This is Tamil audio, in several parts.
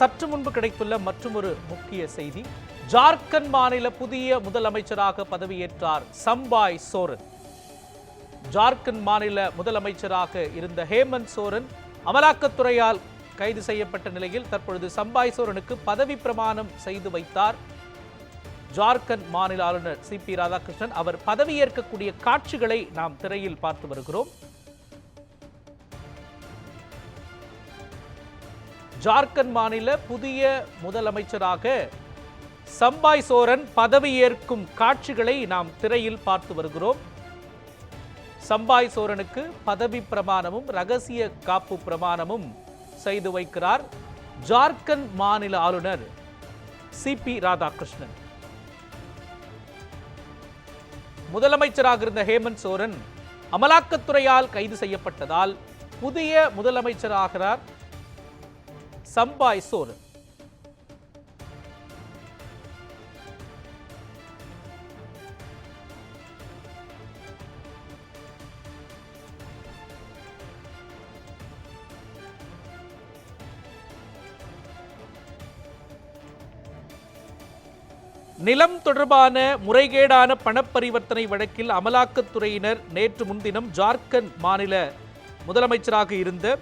சற்று முன்பு கிடைத்துள்ள மற்றொரு முக்கிய செய்தி. ஜார்க்கண்ட் மாநில புதிய முதலமைச்சராக பதவியேற்றார் சம்பாய் சோரன். ஜார்க்கண்ட் மாநில முதலமைச்சராக இருந்த ஹேமந்த் சோரன் அமலாக்கத்துறையால் கைது செய்யப்பட்ட நிலையில் தற்பொழுது சம்பாய் சோரனுக்கு பதவி பிரமாணம் செய்து வைத்தார் ஜார்க்கண்ட் மாநில ஆளுநர் சிபி ராதாகிருஷ்ணன். அவர் பதவியேற்கக்கூடிய காட்சிகளை நாம் திரையில் பார்த்து வருகிறோம். ஜார்க்கண்ட் மாநில புதிய முதலமைச்சராக சம்பாய் சோரன் பதவியேற்கும் காட்சிகளை நாம் திரையில் பார்த்து வருகிறோம். சம்பாய் சோரனுக்கு பதவி பிரமாணமும் ரகசிய காப்பு பிரமாணமும் செய்து வைக்கிறார் ஜார்க்கண்ட் மாநில ஆளுநர் சிபி ராதாகிருஷ்ணன். முதலமைச்சராக இருந்த ஹேமந்த் சோரன் அமலாக்கத்துறையால் கைது செய்யப்பட்டதால் புதிய முதலமைச்சராகிறார் சம்பாய் சோரன். நிலம் தொடர்பான முறைகேடான பணப்பரிவர்த்தனை வழக்கில் அமலாக்கத்துறையினர் நேற்று முன்தினம் ஜார்க்கண்ட் மாநில முதலமைச்சராக இருந்த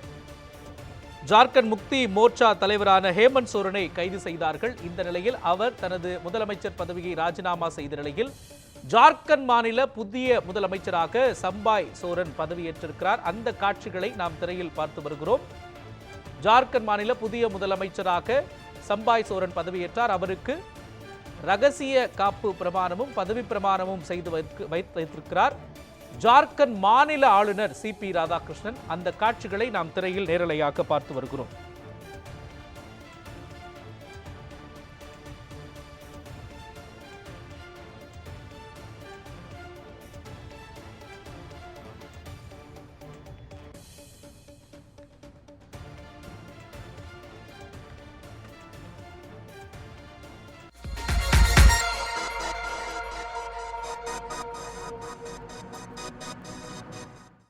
ஜார்க்கண்ட் முக்தி மோர்ச்சா தலைவரான ஹேமந்த் சோரனை கைது செய்தார்கள். இந்த நிலையில் அவர் தனது முதலமைச்சர் பதவியை ராஜினாமா செய்த நிலையில் ஜார்க்கண்ட் மாநில புதிய முதலமைச்சராக சம்பாய் சோரன் பதவியேற்றிருக்கிறார். அந்த காட்சிகளை நாம் திரையில் பார்த்து வருகிறோம். ஜார்க்கண்ட் மாநில புதிய முதலமைச்சராக சம்பாய் சோரன் பதவியேற்றார். அவருக்கு ரகசிய காப்பு பிரமாணமும் பதவி பிரமாணமும் செய்து வைத்திருக்கிறார் ஜார்க்கண்ட் மாநில ஆளுநர் சிபி ராதாகிருஷ்ணன். அந்த காட்சிகளை நாம் திரையில் நேரலையாக பார்த்து வருகிறோம்.